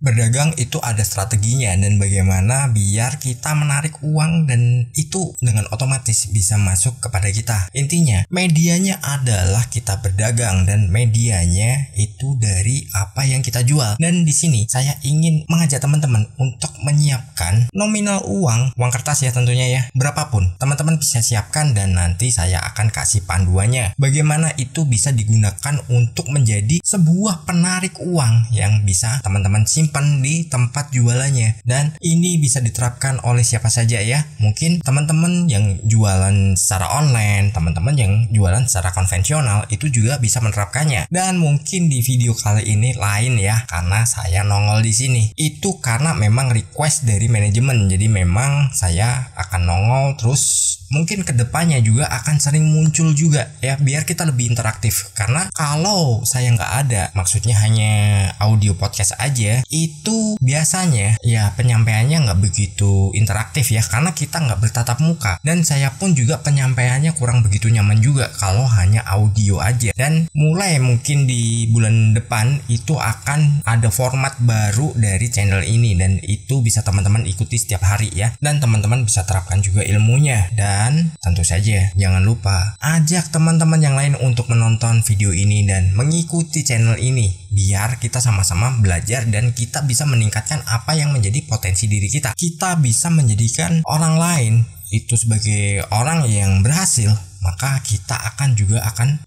berdagang itu ada strateginya dan bagaimana biar kita menarik uang dan itu dengan otomatis bisa masuk kepada kita. Intinya medianya adalah kita berdagang dan medianya itu dari apa yang kita jual. Dan di sini saya ingin mengajak teman-teman untuk menyiapkan nominal uang kertas ya tentunya ya, berapapun teman-teman bisa siapkan dan nanti saya akan kasih panduannya bagaimana itu bisa digunakan untuk menjadi sebuah penarik uang yang bisa teman-teman simpan di tempat jualannya. Dan ini bisa diterapkan oleh siapa saja ya. Mungkin teman-teman yang jualan secara online, teman-teman yang jualan secara konvensional itu juga bisa menerapkannya. Dan mungkin di video kali ini lain ya, karena saya nongol di sini. Itu karena memang request dari manajemen. Jadi memang saya akan nongol terus mungkin kedepannya juga akan sering muncul juga ya, biar kita lebih interaktif. Karena kalau saya nggak ada, maksudnya hanya audio podcast aja, itu biasanya ya penyampaiannya nggak begitu interaktif ya, karena kita nggak bertatap muka. Dan saya pun juga penyampaiannya kurang begitu nyaman juga kalau hanya audio aja. Dan mulai mungkin di bulan depan itu akan ada format baru dari channel ini, dan itu bisa teman-teman ikuti setiap hari ya, dan teman-teman bisa terapkan juga ilmunya. Dan tentu saja jangan lupa ajak teman-teman yang lain untuk menonton video ini dan mengikuti channel ini, biar kita sama-sama belajar dan kita bisa meningkatkan apa yang menjadi potensi diri kita. Kita bisa menjadikan orang lain itu sebagai orang yang berhasil, maka kita akan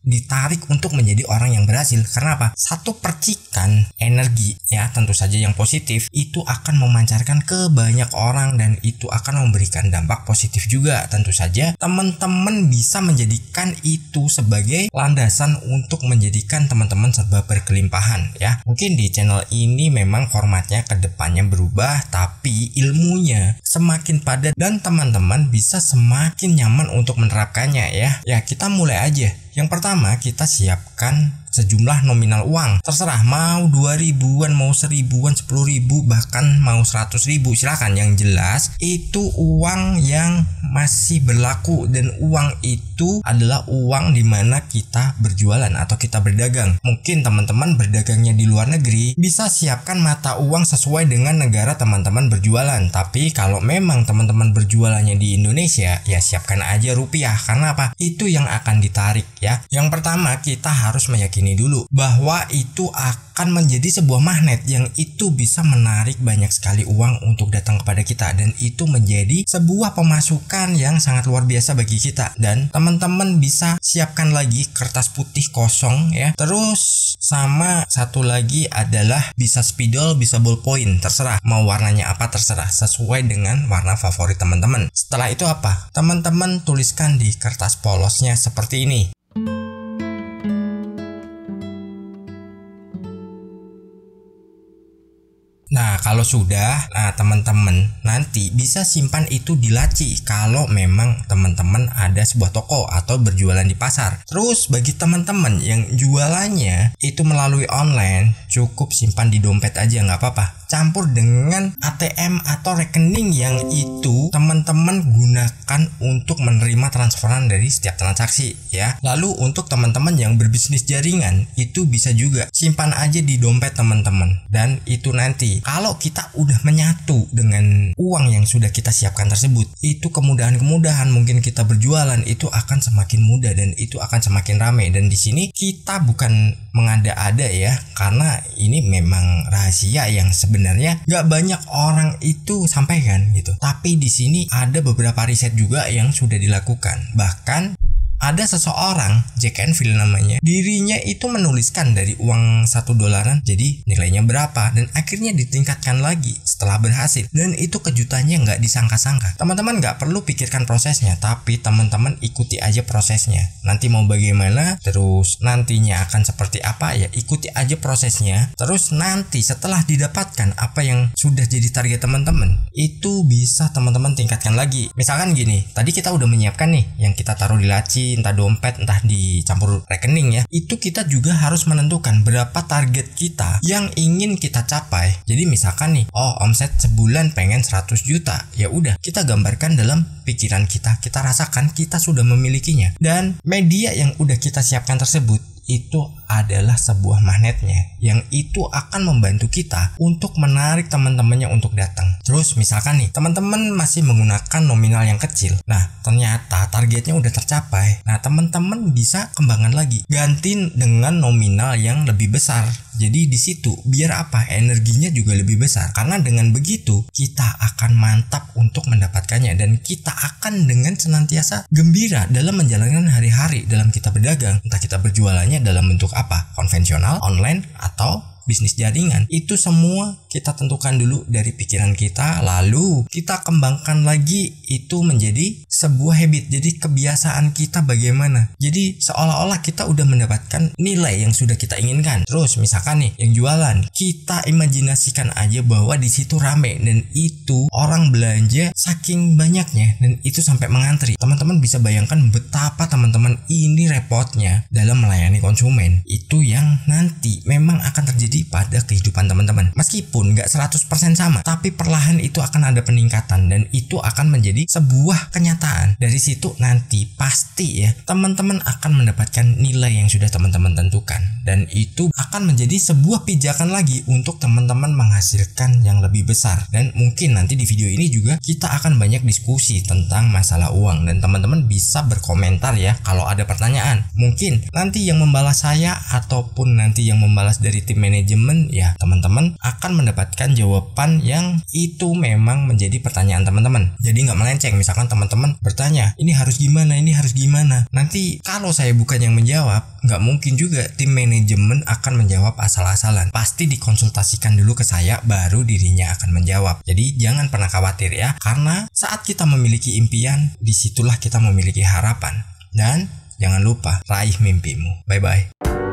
ditarik untuk menjadi orang yang berhasil. Karena apa? Satu percikan energi ya, tentu saja yang positif, itu akan memancarkan ke banyak orang dan itu akan memberikan dampak positif juga. Tentu saja teman-teman bisa menjadikan itu sebagai landasan untuk menjadikan teman-teman serba berkelimpahan ya. Mungkin di channel ini memang formatnya kedepannya berubah, tapi ilmunya semakin padat dan teman-teman bisa semakin nyaman untuk menerapkannya ya. Ya, kita mulai aja. Yang pertama, kita siapkan sejumlah nominal uang. Terserah mau 2.000-an, mau 1.000-an, 10.000, bahkan mau 100.000. Silakan, yang jelas itu uang yang masih berlaku dan uang itu adalah uang dimana kita berjualan atau kita berdagang. Mungkin teman-teman berdagangnya di luar negeri, bisa siapkan mata uang sesuai dengan negara teman-teman berjualan. Tapi kalau memang teman-teman berjualannya di Indonesia, ya siapkan aja rupiah. Karena apa? Itu yang akan ditarik ya. Yang pertama, kita harus meyakini dulu bahwa itu akan menjadi sebuah magnet yang itu bisa menarik banyak sekali uang untuk datang kepada kita, dan itu menjadi sebuah pemasukan yang sangat luar biasa bagi kita. Dan teman-teman bisa siapkan lagi kertas putih kosong ya. Terus sama satu lagi adalah bisa spidol, bisa ballpoint, terserah mau warnanya apa, terserah sesuai dengan warna favorit teman-teman. Setelah itu apa? Teman-teman tuliskan di kertas polosnya seperti ini. Nah, kalau sudah, teman-teman nanti bisa simpan itu di laci kalau memang teman-teman ada sebuah toko atau berjualan di pasar. Terus bagi teman-teman yang jualannya itu melalui online, cukup simpan di dompet aja, nggak apa-apa. Campur dengan ATM atau rekening yang itu teman-teman gunakan untuk menerima transferan dari setiap transaksi ya. Lalu untuk teman-teman yang berbisnis jaringan, itu bisa juga simpan aja di dompet teman-teman. Dan itu nanti kalau kita udah menyatu dengan uang yang sudah kita siapkan tersebut, itu kemudahan-kemudahan mungkin kita berjualan itu akan semakin mudah dan itu akan semakin ramai. Dan di sini kita bukan mengada-ada ya, karena ini memang rahasia yang sebenarnya nggak banyak orang itu sampaikan gitu. Tapi di sini ada beberapa riset juga yang sudah dilakukan. Bahkan ada seseorang, Jack Canfield namanya, dirinya itu menuliskan dari uang $1 jadi nilainya berapa, dan akhirnya ditingkatkan lagi setelah berhasil. Dan itu kejutannya nggak disangka-sangka. Teman-teman nggak perlu pikirkan prosesnya, tapi teman-teman ikuti aja prosesnya. Nanti mau bagaimana, terus nantinya akan seperti apa, ya ikuti aja prosesnya. Terus nanti setelah didapatkan apa yang sudah jadi target teman-teman, itu bisa teman-teman tingkatkan lagi. Misalkan gini, tadi kita udah menyiapkan nih yang kita taruh di laci, entah dompet, entah dicampur rekening ya. Itu kita juga harus menentukan berapa target kita yang ingin kita capai. Jadi misalkan nih, omset sebulan pengen 100 juta. Ya udah, kita gambarkan dalam pikiran kita rasakan kita sudah memilikinya. Dan media yang udah kita siapkan tersebut itu adalah sebuah magnetnya yang itu akan membantu kita untuk menarik teman-temannya untuk datang. Terus misalkan nih teman-teman masih menggunakan nominal yang kecil, nah ternyata targetnya udah tercapai, nah teman-teman bisa kembangkan lagi, ganti dengan nominal yang lebih besar. Jadi di situ biar apa, energinya juga lebih besar, karena dengan begitu kita akan mantap untuk mendapatkannya dan kita akan dengan senantiasa gembira dalam menjalankan hari-hari dalam kita berdagang. Entah kita berjualannya dalam bentuk apa, konvensional, online, atau bisnis jaringan. Itu semua kita tentukan dulu dari pikiran kita, lalu kita kembangkan lagi itu menjadi sebuah habit. Jadi kebiasaan kita bagaimana. Jadi seolah-olah kita udah mendapatkan nilai yang sudah kita inginkan. Terus misalkan nih yang jualan, kita imajinasikan aja bahwa di situ rame dan itu orang belanja saking banyaknya dan itu sampai mengantri. Teman-teman bisa bayangkan betapa teman-teman ini repotnya dalam melayani konsumen. Itu yang nanti memang akan terjadi pada kehidupan teman-teman. Meskipun nggak 100% sama, tapi perlahan itu akan ada peningkatan dan itu akan menjadi sebuah kenyataan. Dari situ nanti pasti ya teman-teman akan mendapatkan nilai yang sudah teman-teman tentukan dan itu akan menjadi sebuah pijakan lagi untuk teman-teman menghasilkan yang lebih besar. Dan mungkin nanti di video ini juga kita akan banyak diskusi tentang masalah uang dan teman-teman bisa berkomentar ya kalau ada pertanyaan. Mungkin nanti yang membalas saya ataupun nanti yang membalas dari tim manajemen ya teman-teman akan mendapatkan jawaban yang itu memang menjadi pertanyaan teman-teman. Jadi nggak melenceng. Misalkan teman-teman bertanya ini harus gimana, nanti kalau saya bukan yang menjawab, nggak mungkin juga tim manajemen akan menjawab asal-asalan. Pasti dikonsultasikan dulu ke saya baru dirinya akan menjawab. Jadi jangan pernah khawatir ya, karena saat kita memiliki impian disitulah kita memiliki harapan. Dan jangan lupa raih mimpimu. Bye bye.